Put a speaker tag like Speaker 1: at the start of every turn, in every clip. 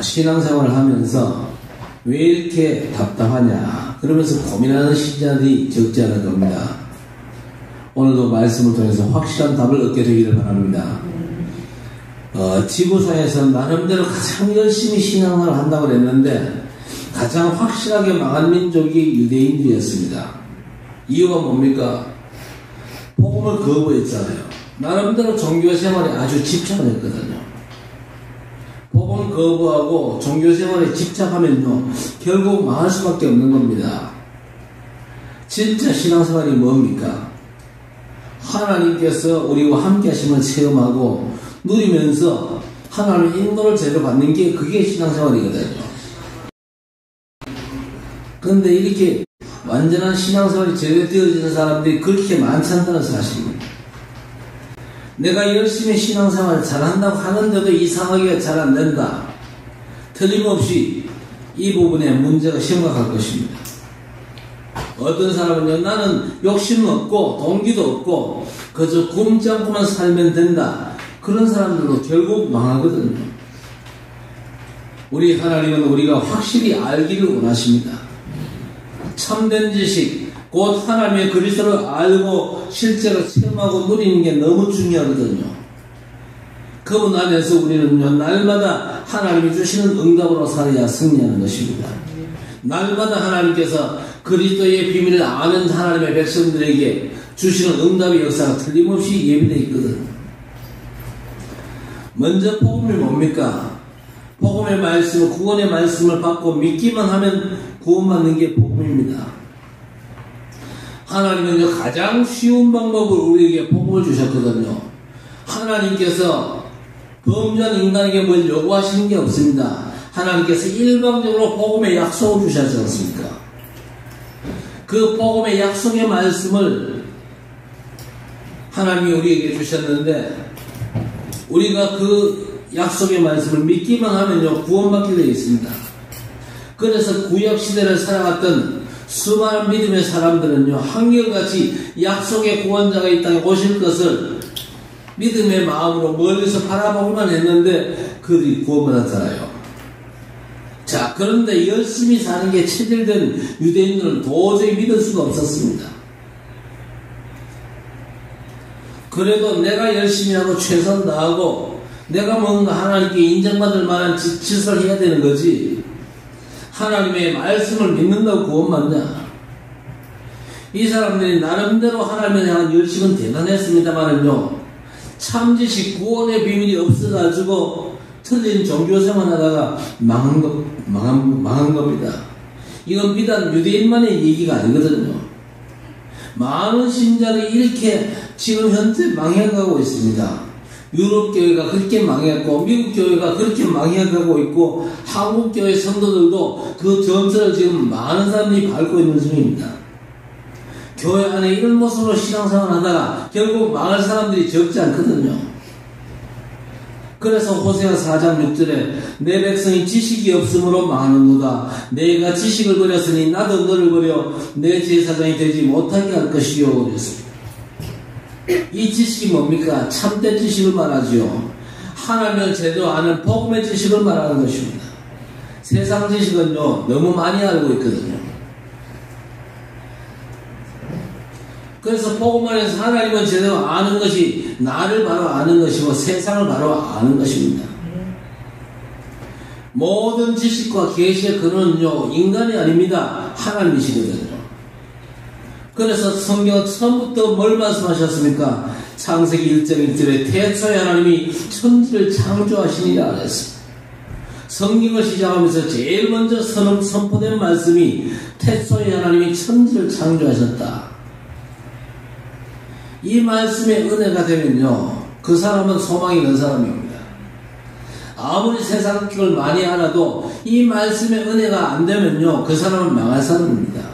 Speaker 1: 신앙생활을 하면서 왜 이렇게 답답하냐 그러면서 고민하는 신자들이 적지 않을 겁니다. 오늘도 말씀을 통해서 확실한 답을 얻게 되기를 바랍니다. 지구상에서 나름대로 가장 열심히 신앙생활을 한다고 그랬는데 가장 확실하게 망한 민족이 유대인들이었습니다. 이유가 뭡니까? 복음을 거부했잖아요. 나름대로 종교생활에 아주 집착을 했거든요. 복음을 거부하고 종교생활에 집착하면요 결국 망할 수밖에 없는 겁니다. 진짜 신앙생활이 뭡니까? 하나님께서 우리와 함께 하심을 체험하고 누리면서 하나님의 인도를 제대로 받는 게 그게 신앙생활이거든요. 그런데 이렇게 완전한 신앙생활이 제대로 되어지는 사람들이 그렇게 많지 않다는 사실입니다. 내가 열심히 신앙생활을 잘한다고 하는데도 이상하게 잘 안된다. 틀림없이 이 부분에 문제가 심각할 것입니다. 어떤 사람은요, 나는 욕심 없고 동기도 없고 그저 굶지 않고만 살면 된다. 그런 사람들도 결국 망하거든요. 우리 하나님은 우리가 확실히 알기를 원하십니다. 참된 지식, 곧 하나님의 그리스도를 알고 실제로 체험하고 누리는 게 너무 중요하거든요. 그분 안에서 우리는요, 날마다 하나님이 주시는 응답으로 살아야 승리하는 것입니다. 날마다 하나님께서 그리스도의 비밀을 아는 하나님의 백성들에게 주시는 응답의 역사가 틀림없이 예비되어 있거든요. 먼저 복음이 뭡니까? 복음의 말씀, 구원의 말씀을 받고 믿기만 하면 구원받는 게 복음입니다. 하나님은요, 가장 쉬운 방법을 우리에게 복음을 주셨거든요. 하나님께서 범죄한 인간에게 뭘 요구하시는 게 없습니다. 하나님께서 일방적으로 복음의 약속을 주셨지 않습니까? 그 복음의 약속의 말씀을 하나님이 우리에게 주셨는데 우리가 그 약속의 말씀을 믿기만 하면요 구원받게 되어 있습니다. 그래서 구약시대를 살아갔던 수많은 믿음의 사람들은요 한결같이 약속의 구원자가 이 땅에 오실 것을 믿음의 마음으로 멀리서 바라보기만 했는데 그들이 구원받았잖아요. 자, 그런데 열심히 사는 게 체질된 유대인들은 도저히 믿을 수가 없었습니다. 그래도 내가 열심히 하고 최선 다하고 내가 뭔가 하나님께 인정받을 만한 짓을 해야 되는 거지 하나님의 말씀을 믿는다고 구원받냐? 이 사람들이 나름대로 하나님에 대한 열심은 대단했습니다만은요 참지식 구원의 비밀이 없어가지고 틀린 종교생활 하다가 망한 겁니다. 이건 비단 유대인만의 얘기가 아니거든요. 많은 신자들이 이렇게 지금 현재 망해가고 있습니다. 유럽 교회가 그렇게 망했고 미국 교회가 그렇게 망해가고 있고 한국 교회 성도들도 그 전설을 지금 많은 사람들이 밟고 있는 중입니다. 교회 안에 이런 모습으로 신앙생활 하다가 결국 망할 사람들이 적지 않거든요. 그래서 호세아 4장 6절에 내 백성이 지식이 없으므로 망하는도다. 내가 지식을 버렸으니 나도 너를 버려 내 제사장이 되지 못하게 할 것이요. 그랬습니다. 이 지식이 뭡니까? 참된 지식을 말하지요. 하나님을 제대로 아는 복음의 지식을 말하는 것입니다. 세상 지식은요 너무 많이 알고 있거든요. 그래서 복음 안에서 하나님은 제대로 아는 것이 나를 바로 아는 것이고 세상을 바로 아는 것입니다. 모든 지식과 계시의 근원은요 인간이 아닙니다. 하나님이시거든요. 그래서 성경은 처음부터 뭘 말씀하셨습니까? 창세기 1장 1절에 태초에 하나님이 천지를 창조하시니라 그랬습니다. 성경을 시작하면서 제일 먼저 선포된 말씀이 태초에 하나님이 천지를 창조하셨다. 이 말씀의 은혜가 되면요 그 사람은 소망이 있는 사람입니다. 아무리 세상 걸 많이 알아도 이 말씀의 은혜가 안 되면요 그 사람은 망할 사람입니다.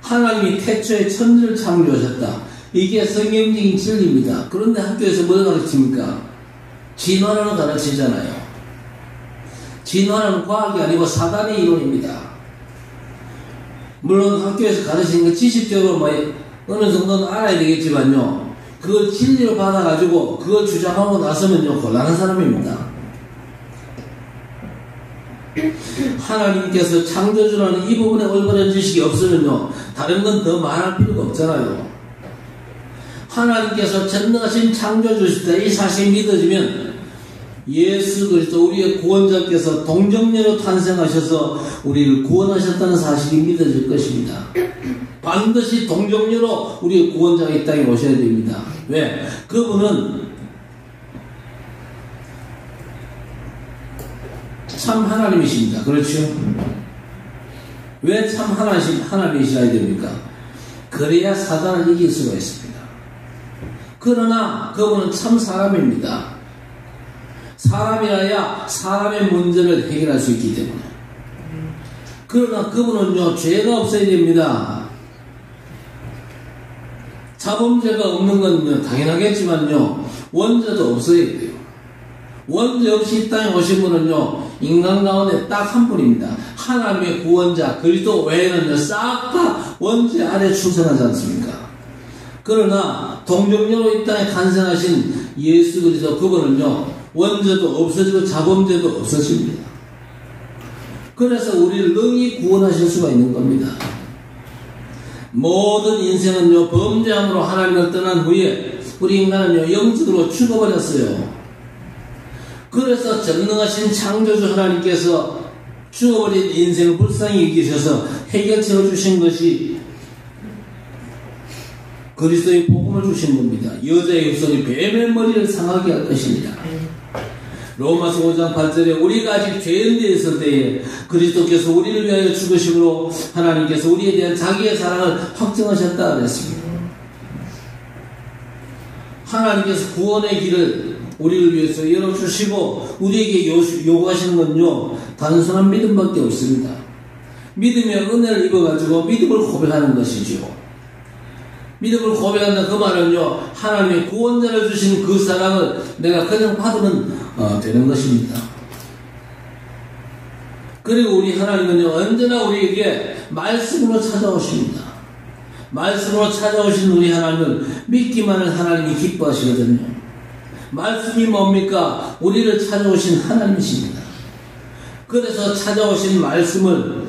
Speaker 1: 하나님이 태초에 천지를 창조하셨다. 이게 성경적인 진리입니다. 그런데 학교에서 뭘 가르칩니까? 진화론을 가르치잖아요. 진화는 과학이 아니고 사단의 이론입니다. 물론 학교에서 가르치는 건 지식적으로 어느 정도는 알아야 되겠지만요 그걸 진리로 받아가지고 그걸 주장하고 나서면요 곤란한 사람입니다. 하나님께서 창조주라는 이 부분에 올바른 지식이 없으면요, 다른 건 더 말할 필요가 없잖아요. 하나님께서 전능하신 창조주시다 이 사실이 믿어지면 예수 그리스도 우리의 구원자께서 동정녀로 탄생하셔서 우리를 구원하셨다는 사실이 믿어질 것입니다. 반드시 동정녀로 우리의 구원자가 이 땅에 오셔야 됩니다. 왜? 그분은 참 하나님이십니다. 그렇죠? 왜 참 하나님이셔야 됩니까? 그래야 사단을 이길 수가 있습니다. 그러나 그분은 참 사람입니다. 사람이라야 사람의 문제를 해결할 수 있기 때문에. 그러나 그분은요, 죄가 없어야 됩니다. 자범죄가 없는 건 당연하겠지만요, 원죄도 없어야 돼요. 원죄 없이 이 땅에 오신 분은요, 인간 가운데 딱 한 분입니다. 하나님의 구원자 그리스도 외에는요, 싹 다 원죄 아래 출생하지 않습니까? 그러나 동정녀로 이 땅에 탄생하신 예수 그리스도 그분은요, 원죄도 없어지고 자범죄도 없어집니다. 그래서 우리를 능히 구원하실 수가 있는 겁니다. 모든 인생은요, 범죄함으로 하나님을 떠난 후에 우리 인간은요, 영적으로 죽어버렸어요. 그래서 전능하신 창조주 하나님께서 죽어버린 인생을 불쌍히 여기셔서 해결책을 주신 것이 그리스도의 복음을 주신 겁니다. 여자의 후손이 뱀의 머리를 상하게 할 것입니다. 로마서 5장 8절에 우리가 아직 죄인 되어 있을 때에 그리스도께서 우리를 위하여 죽으심으로 하나님께서 우리에 대한 자기의 사랑을 확증하셨다 그랬습니다. 하나님께서 구원의 길을 우리를 위해서 열어주시고 우리에게 요구하시는 건요, 단순한 믿음밖에 없습니다. 믿으면 은혜를 입어가지고 믿음을 고백하는 것이죠. 믿음을 고백한다 그 말은요, 하나님의 구원자를 주신 그 사랑을 내가 그냥 받으면 되는 것입니다. 그리고 우리 하나님은요, 언제나 우리에게 말씀으로 찾아오십니다. 말씀으로 찾아오신 우리 하나님을 믿기만 한 하나님이 기뻐하시거든요. 말씀이 뭡니까? 우리를 찾아오신 하나님이십니다. 그래서 찾아오신 말씀을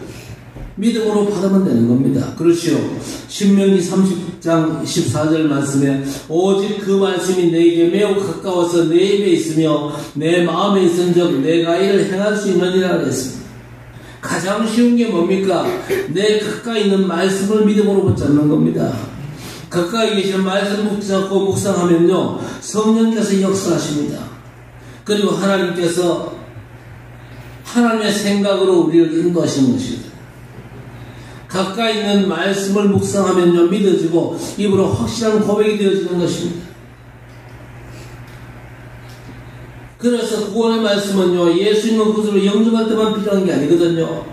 Speaker 1: 믿음으로 받으면 되는 겁니다. 그렇지요. 신명기 30장 14절 말씀에 오직 그 말씀이 내게 매우 가까워서 내 입에 있으며 내 마음에 있은즉 내가 이를 행할 수 있느니라 그랬습니다. 가장 쉬운 게 뭡니까? 내 가까이 있는 말씀을 믿음으로 붙잡는 겁니다. 가까이 계시는 말씀 붙잡고 묵상하면요, 성령께서 역사하십니다. 그리고 하나님께서 하나님의 생각으로 우리를 인도하시는 것입니다. 가까이 있는 말씀을 묵상하면요, 믿어지고 입으로 확실한 고백이 되어지는 것입니다. 그래서 구원의 말씀은요, 예수 있는 것으로 영접할 때만 필요한 게 아니거든요.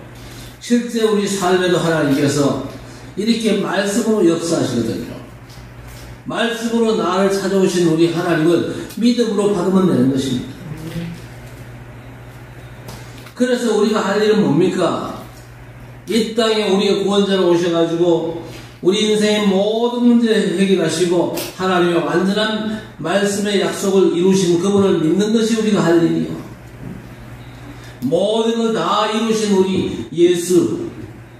Speaker 1: 실제 우리 삶에도 하나님께서 이렇게 말씀으로 역사하시거든요. 말씀으로 나를 찾아오신 우리 하나님을 믿음으로 받으면 되는 것입니다. 그래서 우리가 할 일은 뭡니까? 이 땅에 우리의 구원자로 오셔가지고 우리 인생의 모든 문제 해결하시고 하나님의 완전한 말씀의 약속을 이루신 그분을 믿는 것이 우리가 할 일이요. 모든 걸 다 이루신 우리 예수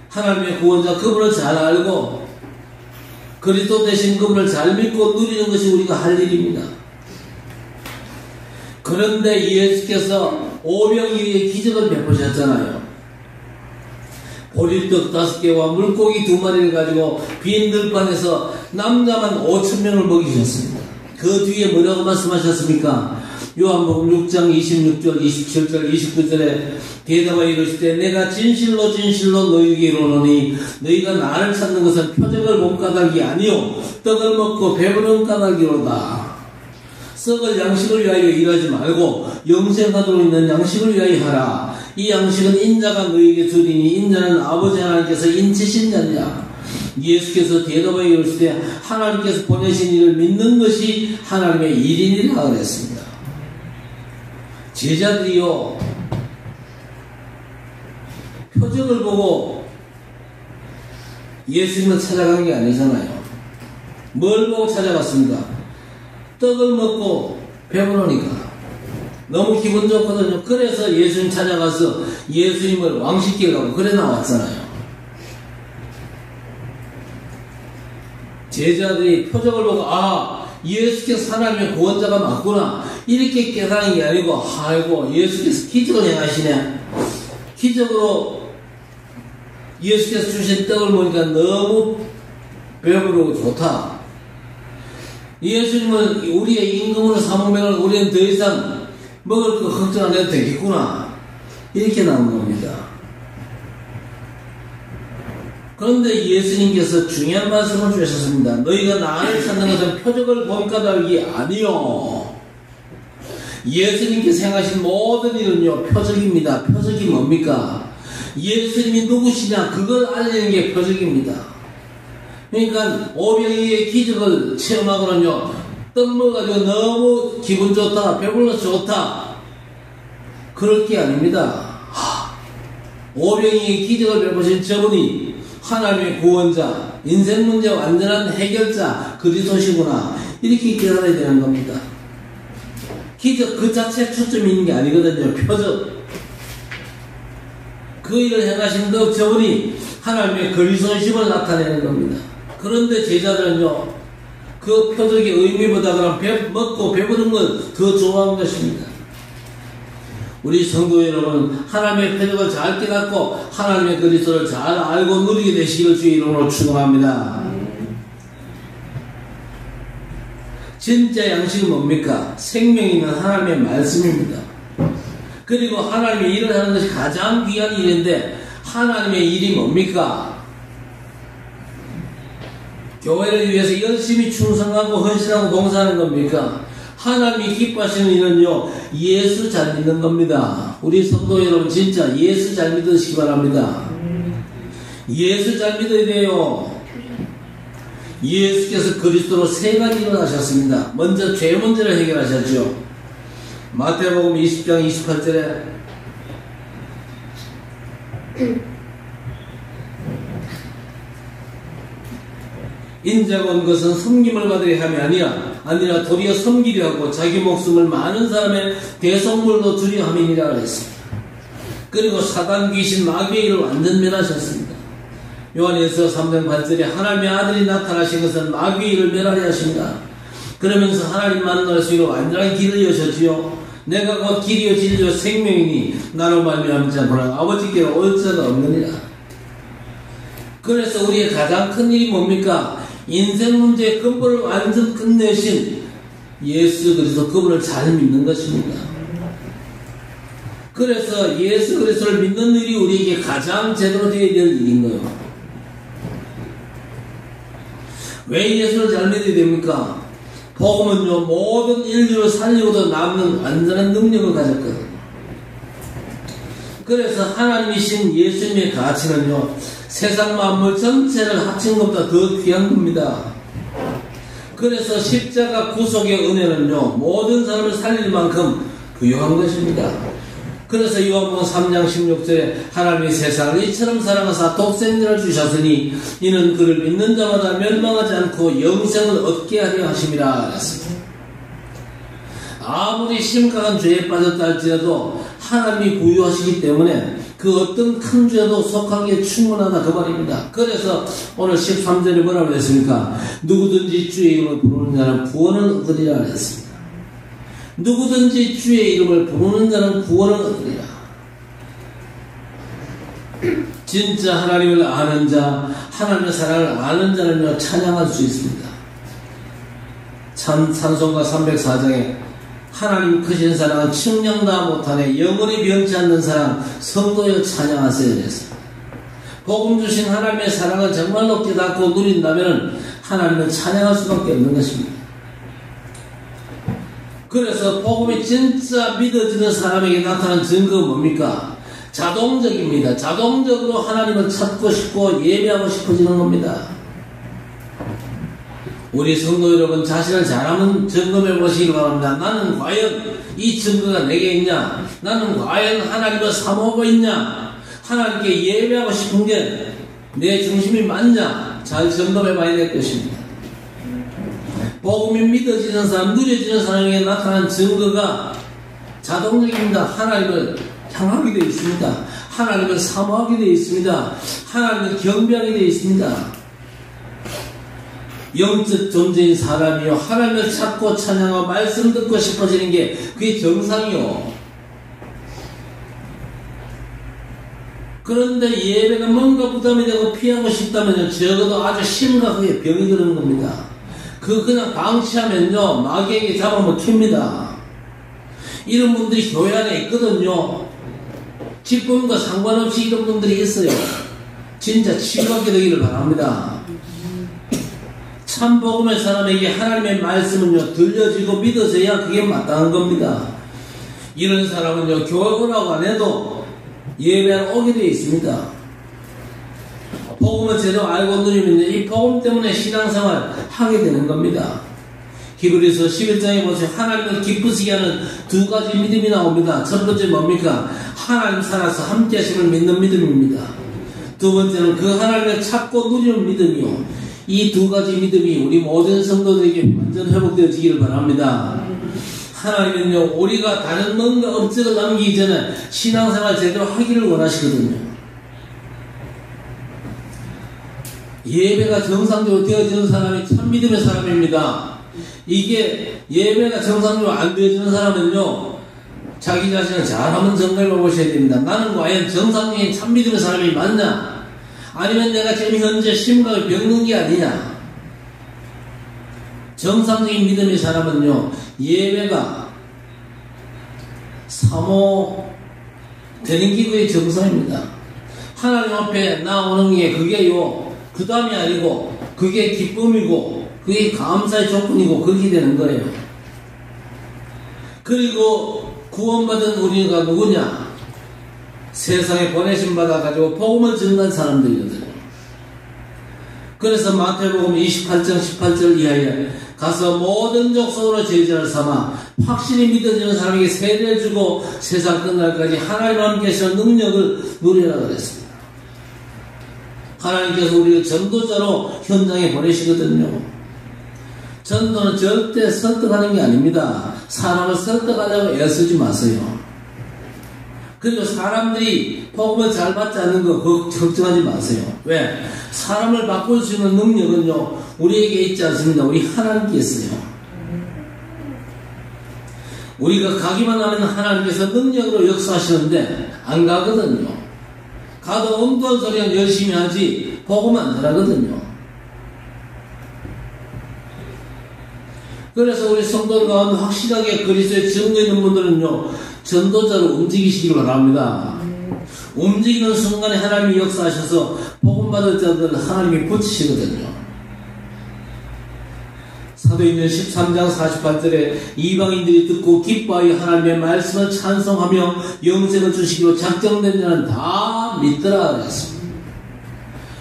Speaker 1: 하나님의 구원자 그분을 잘 알고 그리스도 대신 그분을 잘 믿고 누리는 것이 우리가 할 일입니다. 그런데 예수께서 오병이어의 기적을 베푸셨잖아요. 보리떡 5개와 물고기 2마리를 가지고 빈 들판에서 남자만 5,000명을 먹이셨습니다. 그 뒤에 뭐라고 말씀하셨습니까? 요한복음 6장 26절, 27절, 29절에 대답하여 이르시되 내가 진실로 진실로 너희에게 이르노니 너희가 나를 찾는 것은 표적을 본 까닭이 아니요 떡을 먹고 배부른 까닭이로다. 썩을 양식을 위하여 일하지 말고 영생하도록 있는 양식을 위하여 하라. 이 양식은 인자가 너희에게 주리니 인자는 아버지 하나님께서 인치신 자냐. 예수께서 대답하여 이르시되 하나님께서 보내신 이를 믿는 것이 하나님의 일이니라 그랬습니다. 제자들이요, 표적을 보고 예수님을 찾아간 게 아니잖아요. 뭘 보고 찾아갔습니까? 떡을 먹고 배부르니까. 너무 기분 좋거든요. 그래서 예수님 찾아가서 예수님을 왕시키려고 그래 나왔잖아요. 제자들이 표적을 보고 예수께서 하나님의 구원자가 맞구나 이렇게 깨달은 게 아니고 아이고 예수께서 기적을 행하시네. 기적으로 예수께서 주신 떡을 보니까 너무 배부르고 좋다. 예수님은 우리의 임금으로 삼으면 우리는 더 이상 먹을 거 걱정 안 해도 되겠구나 이렇게 나온 겁니다. 그런데 예수님께서 중요한 말씀을 주셨습니다. 너희가 나를 찾는 것은 표적을 본 까닭이 아니요. 예수님께서 행하신 모든 일은요 표적입니다. 표적이 뭡니까? 예수님이 누구시냐 그걸 알리는 게 표적입니다. 그러니까 오병이의 기적을 체험하고는요 떡 먹어가지고 너무 기분 좋다 배불러서 좋다 그럴 게 아닙니다. 오병이의 기적을 베푸신 저분이 하나님의 구원자 인생 문제 완전한 해결자 그리스도시구나 이렇게 깨달아야 되는 겁니다. 기적 그 자체에 초점이 있는 게 아니거든요. 표적 그 일을 행하신 그 저분이 하나님의 그리스도심을 나타내는 겁니다. 그런데 제자들은요 그 표적의 의미보다 그럼 먹고 배부른 걸 더 좋아한 것입니다. 우리 성도 여러분 하나님의 표적을 잘 깨닫고 하나님의 그리스도를 잘 알고 누리게 되시기를 주의 이름으로 축원합니다. 진짜 양식은 뭡니까? 생명이 있는 하나님의 말씀입니다. 그리고 하나님의 일을 하는 것이 가장 귀한 일인데 하나님의 일이 뭡니까? 교회를 위해서 열심히 충성하고 헌신하고 봉사하는 겁니까? 하나님이 기뻐하시는 일은요 예수 잘 믿는 겁니다. 우리 성도 여러분 진짜 예수 잘 믿으시기 바랍니다. 예수 잘 믿어야 돼요. 예수께서 그리스도로 세 가지 일을 하셨습니다. 먼저 죄 문제를 해결하셨죠. 마태복음 20장 28절에 인자가 온 것은 섬김을 받으려 함이 아니라 도리어 섬기려 하고 자기 목숨을 많은 사람의 대속물로 주려 함이니라 그랬습니다. 그리고 사단 귀신 마귀의 일을 완전 멸하셨습니다. 요한에서 3장 8절에 하나님의 아들이 나타나신 것은 마귀의 일을 멸하려 하십니다. 그러면서 하나님 만날 수 있는 완전한 길을 여셨지요. 내가 곧 길이요 진리요 생명이니 나로 말미암지 않고는 아버지께로 올 자가 없느니라. 그래서 우리의 가장 큰 일이 뭡니까? 인생 문제의 근본을 완전 끝내신 예수 그리스도 그분을 잘 믿는 것입니다. 그래서 예수 그리스도를 믿는 일이 우리에게 가장 제대로 되어야 될 일인 거예요. 왜 예수를 잘 믿어야 됩니까? 복음은요 모든 인류를 살리고도 남는 완전한 능력을 가졌거든요. 그래서 하나님이신 예수님의 가치는요 세상 만물 전체를 합친 것보다 더 귀한 겁니다. 그래서 십자가 구속의 은혜는요 모든 사람을 살릴 만큼 부유한 것입니다. 그래서 요한복음 3장 16절에 하나님이 세상을 이처럼 사랑하사 독생자를 주셨으니 이는 그를 믿는 자마다 멸망하지 않고 영생을 얻게 하려 하심이라 했습니다. 아무리 심각한 죄에 빠졌다 할지라도 하나님이 부유하시기 때문에 그 어떤 큰 죄도 속하기에 충분하다 그 말입니다. 그래서 오늘 13절에 뭐라고 했습니까? 누구든지 주의 이름을 부르는 자는 구원을 얻으리라 했습니다. 누구든지 주의 이름을 부르는 자는 구원을 얻으리라. 진짜 하나님을 아는 자, 하나님의 사랑을 아는 자는요 찬양할 수 있습니다. 찬송가 304장에 하나님 크신 사랑은 측량 다 못하네 영원히 변치 않는 사랑 성도여 찬양하세요 그랬습니다. 복음 주신 하나님의 사랑을 정말로 깨닫고 누린다면 하나님을 찬양할 수밖에 없는 것입니다. 그래서 복음이 진짜 믿어지는 사람에게 나타나는 증거가 뭡니까? 자동적입니다. 자동적으로 하나님을 찾고 싶고 예배하고 싶어지는 겁니다. 우리 성도 여러분 자신을 잘 한번 점검해 보시기 바랍니다. 나는 과연 이 증거가 내게 있냐? 나는 과연 하나님을 사모하고 있냐? 하나님께 예배하고 싶은 게 내 중심이 맞냐? 잘 점검해 봐야 될 것입니다. 복음이 믿어지는 사람, 누려지는 사람에게 나타난 증거가 자동적입니다. 하나님을 향하게 되어 있습니다. 하나님을 사모하게 되어 있습니다. 하나님을 경배하게 되어 있습니다. 영적 존재인 사람이요, 하나님을 찾고 찬양하고 말씀 듣고 싶어지는 게 그게 정상이요. 그런데 예배가 뭔가 부담이 되고 피하고 싶다면요, 적어도 아주 심각하게 병이 드는 겁니다. 그냥 방치하면요, 마귀에게 잡아먹힙니다. 이런 분들이 교회 안에 있거든요. 기쁨과 상관없이 이런 분들이 있어요. 진짜 치유하게 되기를 바랍니다. 참 복음의 사람에게 하나님의 말씀은요, 들려지고 믿어져야 그게 마땅한 겁니다. 이런 사람은요, 교회 오라고 안 해도 예배하러 오게 되어 있습니다. 복음을 제대로 알고 누리면 이 복음 때문에 신앙생활 하게 되는 겁니다. 히브리서 11장에 보세요. 하나님을 기쁘시게 하는 두 가지 믿음이 나옵니다. 첫 번째 뭡니까? 하나님 살아서 함께 하심을 믿는 믿음입니다. 두 번째는 그 하나님을 찾고 누리는 믿음이요. 이 두 가지 믿음이 우리 모든 성도들에게 완전 회복되어지기를 바랍니다. 하나님은요, 우리가 다른 뭔가 업적을 남기기 전에 신앙생활 제대로 하기를 원하시거든요. 예배가 정상적으로 되어지는 사람이 참 믿음의 사람입니다. 이게 예배가 정상적으로 안 되어지는 사람은요, 자기 자신을 잘 한번 점검해 보셔야 됩니다. 나는 과연 정상적인 참 믿음의 사람이 맞냐? 아니면 내가 지금 현재 심각하게 병든 게 아니냐? 정상적인 믿음의 사람은요, 예배가 사모되는 기도의 정상입니다. 하나님 앞에 나오는 게 그게요, 부담이 아니고, 그게 기쁨이고, 그게 감사의 조건이고, 그렇게 되는 거예요. 그리고 구원받은 우리가 누구냐? 세상에 보내심 받아가지고 복음을 전한 사람들이거든요. 그래서 마태복음 28장 18절 이하에 가서 모든 족속으로 제자를 삼아 확실히 믿어지는 사람에게 세례를 주고 세상 끝날까지 하나님 함께 하시는 능력을 누리라 그랬습니다. 하나님께서 우리를 전도자로 현장에 보내시거든요. 전도는 절대 설득하는 게 아닙니다. 사람을 설득하려고 애쓰지 마세요. 그리고 사람들이 복음을 잘 받지 않는 거 걱정하지 마세요. 왜? 사람을 바꿀 수 있는 능력은요, 우리에게 있지 않습니다. 우리 하나님께 있어요. 우리가 가기만 하면 하나님께서 능력으로 역사하시는데 안 가거든요. 가도 엉뚱한 소리는 열심히 하지 복음 안 잘하거든요. 그래서 우리 성도들 가운데 확실하게 그리스도의 증거 있는 분들은요, 전도자로 움직이시기 바랍니다. 움직이는 순간에 하나님이 역사하셔서 복음받을 자들을 하나님이 붙이시거든요. 사도행전 13장 48절에 이방인들이 듣고 기뻐하여 하나님의 말씀을 찬송하며 영생을 주시기로 작정된 자는 다 믿더라 그랬습니다.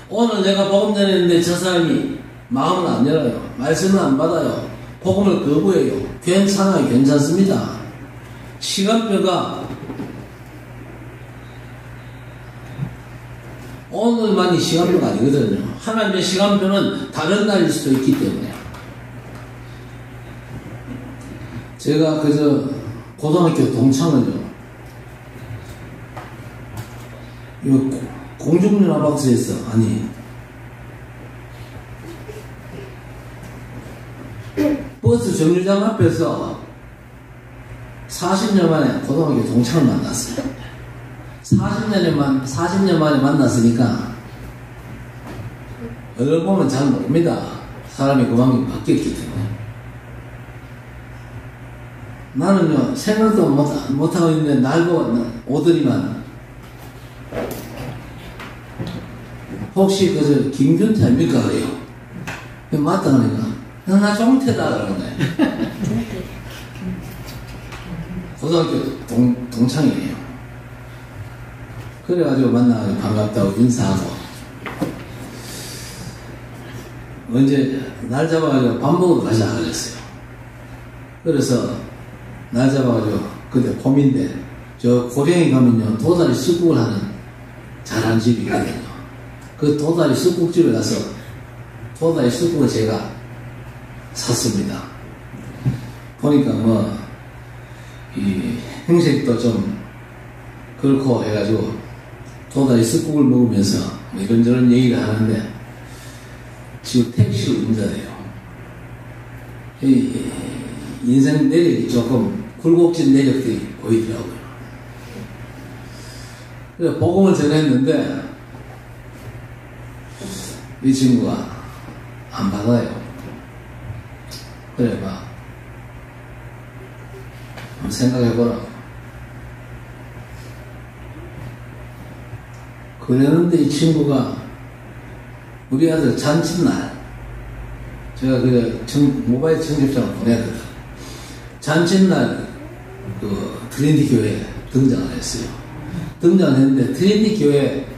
Speaker 1: 오늘 내가 복음 전했는데 저 사람이 마음을 안 열어요. 말씀을 안 받아요. 복음을 거부해요. 괜찮아요. 괜찮습니다. 시간표가 오늘만이 시간표가 아니거든요. 하나님의 시간표는 다른 날일 수도 있기 때문에. 제가 그저 고등학교 동창을요, 이거 공중연합학교에서, 아니, 버스 정류장 앞에서 40년 만에 고등학교 동창을 만났어요. 40년 만에 만났으니까 얼굴 보면 잘 모릅니다. 사람이 그만큼 바뀌었기 때문에. 나는요, 생각도 못하고 있는데 날 보고 오더니만, 혹시 그저 김준태 아닙니까? 그래요. 맞다 그러니까 나 종태다 그러네. 고등학교 동창이에요. 그래가지고 만나가지고 반갑다고 인사하고, 언제 날 잡아가지고 밥 먹으러 가자 그랬어요. 그래서 날 잡아가지고, 그때 봄인데 저 고령에 가면요, 도다리 쑥국을 하는 잘하는 집이 있거든요. 그 도다리 쑥국집에 가서 도다리 쑥국을 제가 샀습니다. 보니까 뭐 이 행색도 좀 그렇고 해가지고 도다리 쓱국을 먹으면서 뭐 이런저런 얘기를 하는데 지금 택시를 운전해요. 이 인생 내력이 조금 굴곡진 내력들이 보이더라고요. 그래서 복음을 전했는데 이 친구가 안 받아요. 그래 봐. 한번 생각해보라. 그랬는데 이 친구가 우리 아들 잔칫날 제가 그 모바일 청첩장을 보내거든. 잔칫날 그 트린티 교회에 등장을 했어요. 등장을 했는데 트린티 교회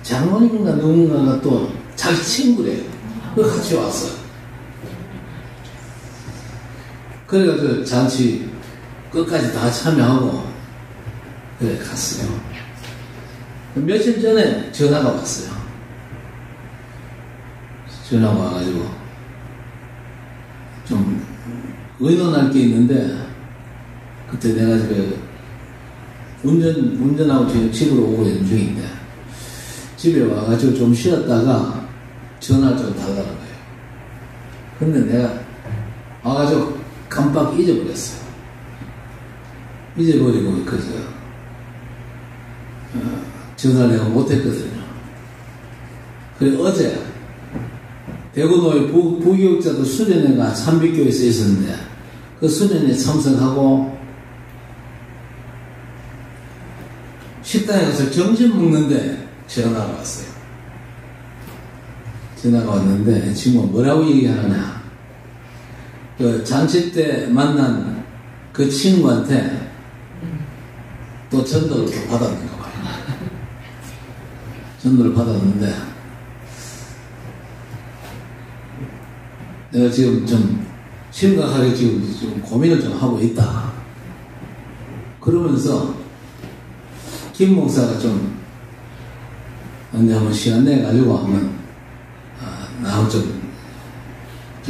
Speaker 1: 장로님인가 누군가가 또 자기 친구래요. 그 같이 왔어요. 그래가지고 잔치 끝까지 다 참여하고 그래 갔어요. 며칠 전에 전화가 왔어요. 전화가 와가지고 좀 의논할 게 있는데 그때 내가 그 운전하고 지금 집으로 오고 있는 중인데 집에 와가지고 좀 쉬었다가 전화를 좀 달라는 거예요. 근데 내가 와가지고 깜빡 잊어버렸어요. 잊어버리고 그래서 전화를 내가 못했거든요. 그래 어제 대구노회 부교육자도 수련회가 삼백교에서 있었는데 그 수련회에 참석하고 식당에 가서 점심 먹는데 전화가 왔어요. 전화가 왔는데 친구가 뭐라고 얘기하느냐. 그 잔치 때 만난 그 친구한테 또 전도를 또 받았는가 봐요. 전도를 받았는데 내가 지금 좀 심각하게 지금 좀 고민을 좀 하고 있다. 그러면서 김 목사가 좀 언제 한번 시간 내가지고 한번 나하고 좀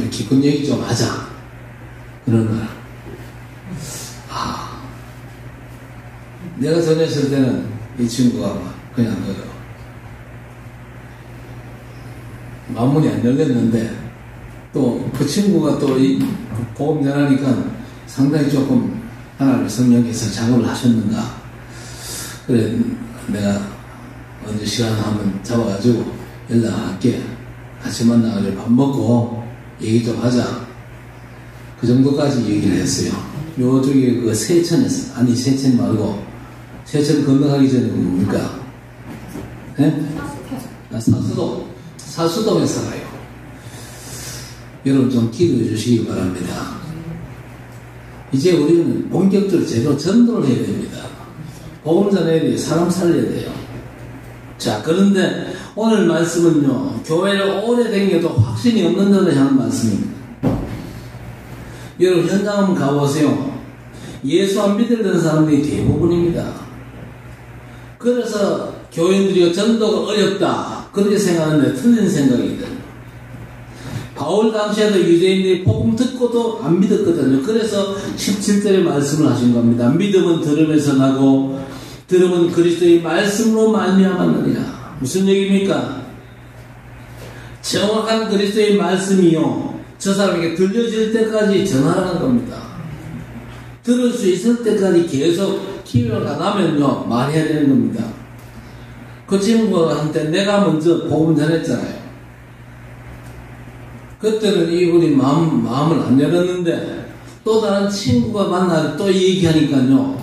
Speaker 1: 깊은 얘기 좀 하자. 그런 거야. 내가 전했을 때는 이 친구가 그냥 마음문이 안 열렸는데 또 그 친구가 또 이 복음 전하니까 상당히 조금 하나님의 성령께서 작업을 하셨는가. 그래 내가 언제 시간 한번 잡아가지고 연락할게. 같이 만나가지고 밥 먹고 얘기 좀 하자. 그 정도까지 얘기를 했어요. 요쪽에 그 세천에서, 아니 세천 말고 세천 건너가기 전에 뭡니까? 네? 사수동에 살아요. 여러분 좀 기도해 주시기 바랍니다. 이제 우리는 본격적으로 제대로 전도를 해야 됩니다. 복음 전해야 돼요. 사람 살려야 돼요. 자, 그런데 오늘 말씀은요, 교회를 오래 다녀도 확신이 없는 자를 향한 말씀입니다. 여러분 현장 한번 가보세요. 예수 안 믿는 사람들이 대부분입니다. 그래서 교인들이 전도가 어렵다 그렇게 생각하는데 틀린 생각이거든요. 바울 당시에도 유대인들이 복음 듣고도 안 믿었거든요. 그래서 17절에 말씀을 하신 겁니다. 믿음은 들음에서 나고 들음은 그리스도의 말씀으로 말미암았느니라. 무슨 얘기입니까? 정확한 그리스도의 말씀이요, 저 사람에게 들려질 때까지 전하라는 겁니다. 들을 수 있을 때까지 계속 기회가 나면요 말해야 되는 겁니다. 그 친구한테 내가 먼저 복음 전했잖아요. 그때는 이분이 마음을 안 열었는데 또 다른 친구가 만나서 또 얘기하니까요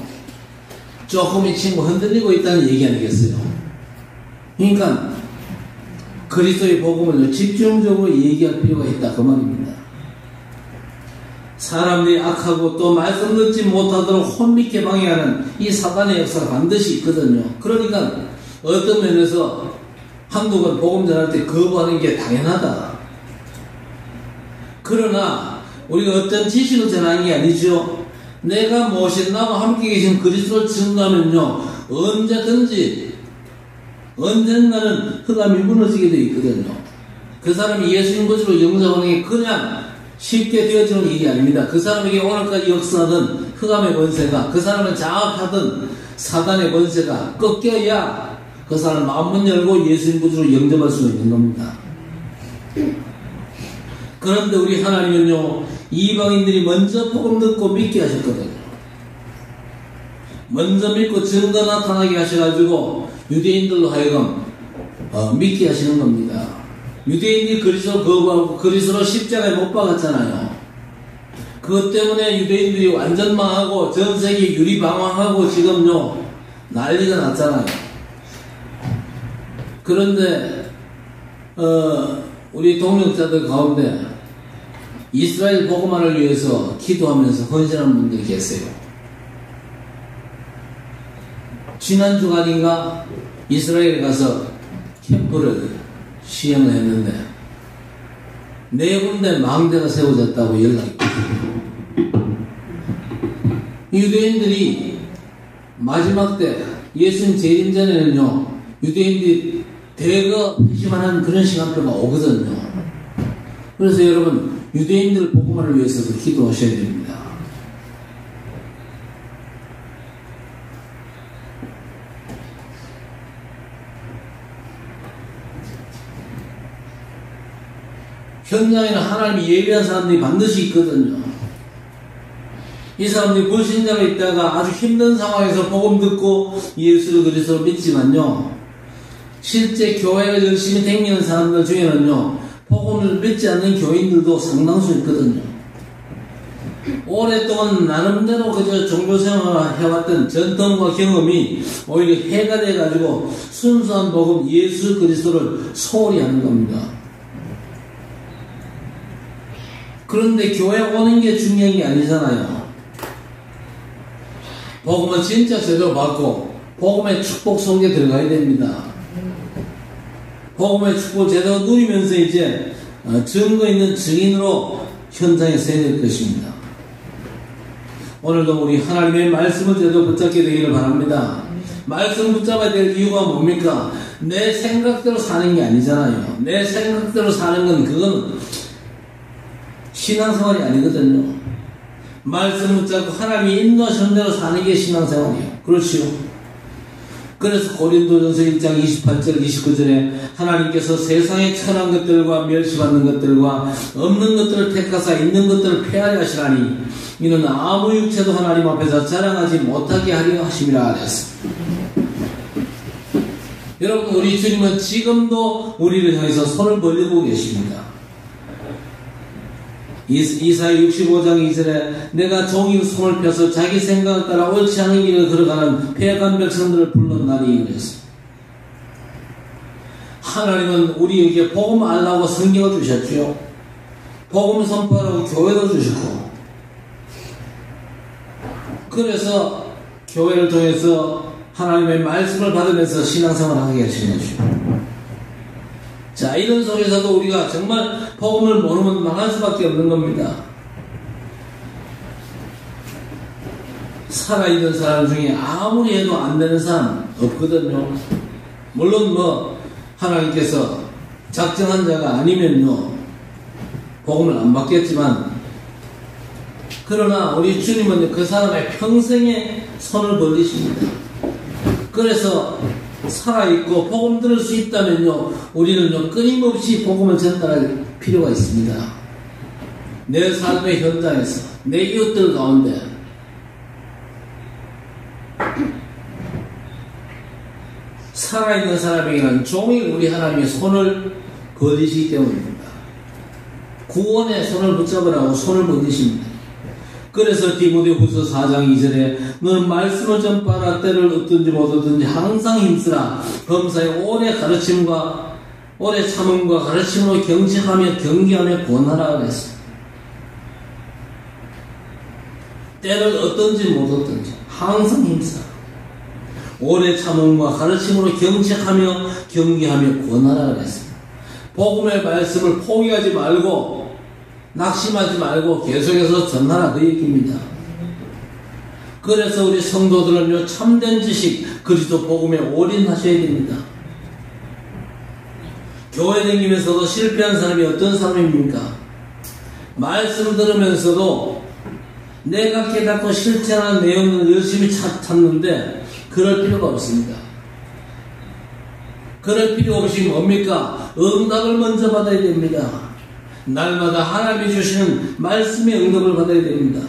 Speaker 1: 조금 이 친구 흔들리고 있다는 얘기 아니겠어요? 그러니까 그리스도의 복음을 집중적으로 얘기할 필요가 있다 그 말입니다. 사람들이 악하고 또 말씀 듣지 못하도록 혼미케 방해하는 이 사단의 역사가 반드시 있거든요. 그러니까 어떤 면에서 한두 번 복음 전할 때 거부하는 게 당연하다. 그러나 우리가 어떤 지식을 전하는 게 아니죠. 내가 모신 나와 함께 계신 그리스도를 증거하면요 언젠가는 흑암이 무너지게 되어 있거든요. 그 사람이 예수님 것으로 영접하는 게 그냥 쉽게 되어지는 일이 아닙니다. 그 사람에게 오늘까지 역사하던 흑암의 권세가, 그 사람을 장악하던 사단의 권세가 꺾여야 그 사람 마음문 열고 예수님 구주로 영접할 수 있는 겁니다. 그런데 우리 하나님은요, 이방인들이 먼저 복음 듣고 믿게 하셨거든요. 먼저 믿고 증거 나타나게 하셔가지고 유대인들로 하여금 믿게 하시는 겁니다. 유대인들이 그리스도 거부하고 그리스도 십자가에 못 박았잖아요. 그것 때문에 유대인들이 완전 망하고 전 세계 유리방황하고 지금요 난리가 났잖아요. 그런데 우리 동역자들 가운데 이스라엘 복음화를 위해서 기도하면서 헌신하는 분들이 계세요. 지난 주간인가 이스라엘에 가서 캠프를 시행을 했는데 4군데 망대가 세워졌다고 연락이 왔어요. 유대인들이 마지막 때 예수님 재림 전에는요, 유대인들이 대거 회심하는 그런 시간표가 오거든요. 그래서 여러분, 유대인들 복음화를 위해서도 기도하셔야 됩니다. 현장에는 하나님이 예비한 사람들이 반드시 있거든요. 이 사람들이 불신자가 있다가 아주 힘든 상황에서 복음 듣고 예수 그리스도를 믿지만요, 실제 교회를 열심히 다니는 사람들 중에는요, 복음을 믿지 않는 교인들도 상당수 있거든요. 오랫동안 나름대로 그저 종교생활을 해왔던 전통과 경험이 오히려 해가 돼가지고 순수한 복음 예수 그리스도를 소홀히 하는 겁니다. 그런데 교회 오는 게 중요한 게 아니잖아요. 복음은 진짜 제대로 받고 복음의 축복 속에 들어가야 됩니다. 복음의 축복을 제대로 누리면서 이제 증거 있는 증인으로 현장에 서야 될 것입니다. 오늘도 우리 하나님의 말씀을 제대로 붙잡게 되기를 바랍니다. 말씀 붙잡아야 될 이유가 뭡니까? 내 생각대로 사는 게 아니잖아요. 내 생각대로 사는 건 그건 신앙생활이 아니거든요. 말씀 붙잡고 하나님이 인도하시는 대로 사는 게 신앙생활이에요. 그렇지요. 그래서 고린도전서 1장 28절 29절에 하나님께서 세상에 천한 것들과 멸시받는 것들과 없는 것들을 택하사 있는 것들을 폐하려 하시라니 이는 아무 육체도 하나님 앞에서 자랑하지 못하게 하려 하심이라 하였습니다. 여러분, 우리 주님은 지금도 우리를 향해서 손을 벌리고 계십니다. 이사야 65장 2절에 내가 종이 손을 펴서 자기 생각을 따라 옳지 않은 길을 걸어가는 패간 백성들을 불렀나니 그랬습니다. 하나님은 우리에게 복음 알라고 성경을 주셨죠. 복음 선포하라고 교회도 주셨고, 그래서 교회를 통해서 하나님의 말씀을 받으면서 신앙생활을 하게 하신 것이죠. 자, 이런 속에서도 우리가 정말 복음을 모르면 망할 수밖에 없는 겁니다. 살아있는 사람 중에 아무리 해도 안 되는 사람 없거든요. 물론 하나님께서 작정한 자가 아니면요, 복음을 안 받겠지만, 그러나 우리 주님은 그 사람의 평생에 손을 벌리십니다. 그래서 살아있고 복음 들을 수 있다면요, 우리는요 끊임없이 복음을 전달할 필요가 있습니다. 내 삶의 현장에서 내 이웃들 가운데 살아있는 사람에게는 종일 우리 하나님의 손을 벌리시기 때문입니다. 구원의 손을 붙잡으라고 손을 벌리십니다. 그래서 디모데후서 4장 2절에 너는 말씀을 전파하라. 때를 얻든지 못 얻든지 항상 힘쓰라. 범사의 오래 가르침과 오래 참음과 가르침으로 경직하며 경계하며 권하라 그랬습니다. 때를 얻든지 못 얻든지 항상 힘쓰라. 오래 참음과 가르침으로 경직하며 경계하며 권하라 그랬습니다. 복음의 말씀을 포기하지 말고 낙심하지 말고 계속해서 전하라, 그 얘기입니다. 그래서 우리 성도들은요, 참된 지식, 그리스도 복음에 올인하셔야 됩니다. 교회 다니면서도 실패한 사람이 어떤 사람입니까? 말씀을 들으면서도 내가 깨닫고 실천하는 내용을 열심히 찾는데 그럴 필요가 없습니다. 그럴 필요 없이 뭡니까? 응답을 먼저 받아야 됩니다. 날마다 하나님이 주시는 말씀의 응답을 받아야 됩니다.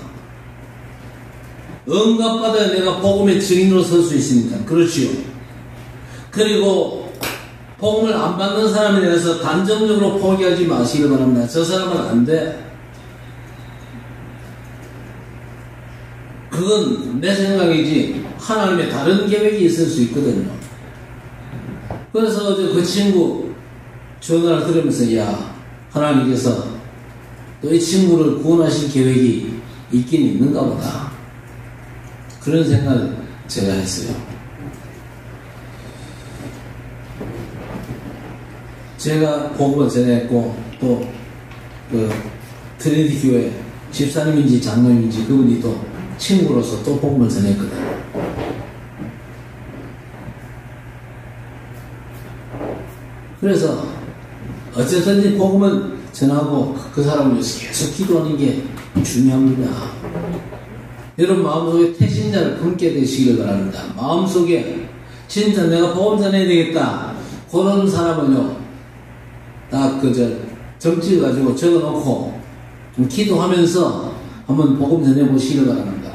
Speaker 1: 응답받아야 내가 복음의 증인으로 설 수 있으니까. 그렇지요. 그리고 복음을 안 받는 사람에 대해서 단정적으로 포기하지 마시기 바랍니다. 저 사람은 안 돼. 그건 내 생각이지 하나님의 다른 계획이 있을 수 있거든요. 그래서 어제 그 친구 전화를 들으면서 야, 하나님께서 또 이 친구를 구원하실 계획이 있긴 있는가 보다. 그런 생각을 제가 했어요. 제가 복음을 전했고 또 그 트리니티 교회 집사님인지 장로님인지 그분이 또 친구로서 또 복음을 전했거든요. 그래서 어쨌든지 복음을 전하고 그 사람을 위해서 계속 기도하는 게 중요합니다. 여러분 마음속에 태신자를 품게 되시길 바랍니다. 마음속에 진짜 내가 복음 전해야 되겠다 그런 사람은요 딱 점찍어 가지고 적어놓고 좀 기도하면서 한번 복음 전해보시길 바랍니다.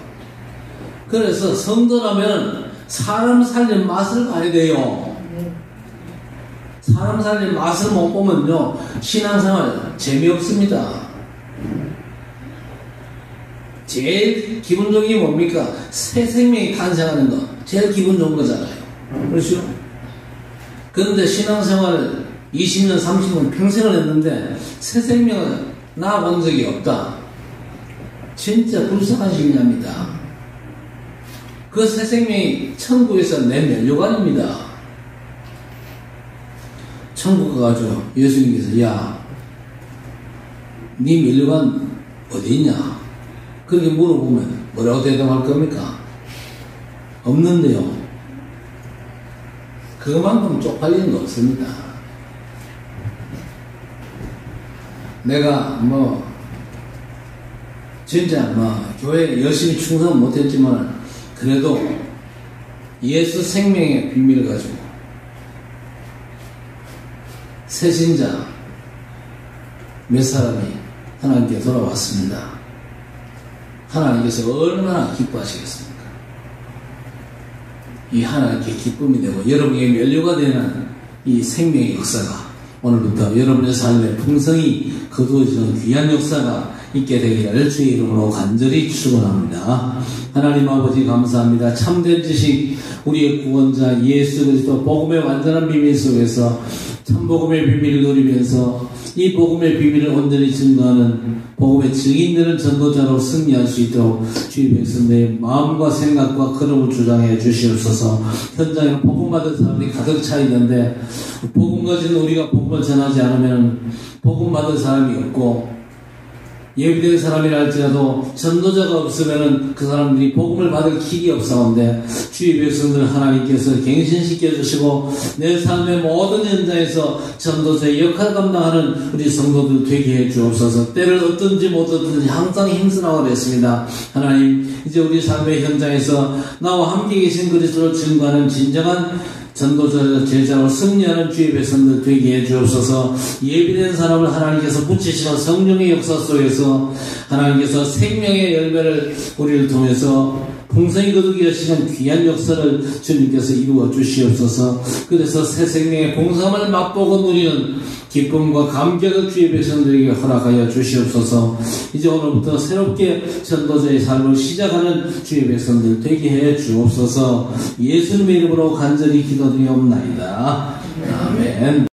Speaker 1: 그래서 성도라면 사람 살린 맛을 봐야 돼요. 사람 살린 맛을 못 보면요 신앙생활 재미없습니다. 제일 기본적인 게 뭡니까? 새 생명이 탄생하는 거 제일 기분 좋은 거잖아요. 그렇죠? 그런데 신앙생활을 20년 30년 평생을 했는데 새 생명을 낳아본 적이 없다. 진짜 불쌍한 시기입니다. 그 새 생명이 천국에서 내 면류관입니다. 천국 가가지고 예수님께서 야, 네 면류관 어디 있냐? 그렇게 물어보면 뭐라고 대답할 겁니까? 없는데요. 그만큼 쪽팔리는 거 없습니다. 내가 진짜 교회에 열심히 충성 못했지만 그래도 예수 생명의 비밀을 가지고 새신자 몇 사람이 하나님께 돌아왔습니다. 하나님께서 얼마나 기뻐하시겠습니까? 이 하나님께 기쁨이 되고 여러분에게 면류가 되는 이 생명의 역사가 오늘부터 여러분의 삶에 풍성히 거두어지는 귀한 역사가 있게 되기를 주의 이름으로 간절히 축원합니다. 하나님 아버지 감사합니다. 참된 지식 우리의 구원자 예수 그리스도 복음의 완전한 비밀 속에서 참복음의 비밀을 누리면서 이 복음의 비밀을 온전히 증거하는 복음의 증인되는 전도자로 승리할 수 있도록 주의 백성들의 마음과 생각과 걸음을 주장해 주시옵소서. 현장에 복음 받은 사람들이 가득 차 있는데 복음 가진 우리가 복음을 전하지 않으면 복음 받은 사람이 없고 예비된 사람이라 할지라도 전도자가 없으면 그 사람들이 복음을 받을 길이 없사온데 주의 백성들 하나님께서 갱신시켜 주시고 내 삶의 모든 현장에서 전도자의 역할을 감당하는 우리 성도들 되게 해 주옵소서. 때를 어떤지 못 어떤지 항상 힘쓰라고 그랬습니다. 하나님 이제 우리 삶의 현장에서 나와 함께 계신 그리스도를 증거하는 진정한 전도자 제자로 승리하는 주의 백성들 되게 해 주옵소서. 예비된 사람을 하나님께서 붙이시는 성령의 역사 속에서 하나님께서 생명의 열매를 우리를 통해서 풍성히 거두게 하시는 귀한 역사를 주님께서 이루어 주시옵소서. 그래서 새 생명의 봉사함을 맛보고 누리는 기쁨과 감격을 주의 백성들에게 허락하여 주시옵소서. 이제 오늘부터 새롭게 전도자의 삶을 시작하는 주의 백성들 되게 해 주옵소서. 예수님의 이름으로 간절히 기도드리옵나이다. 아멘.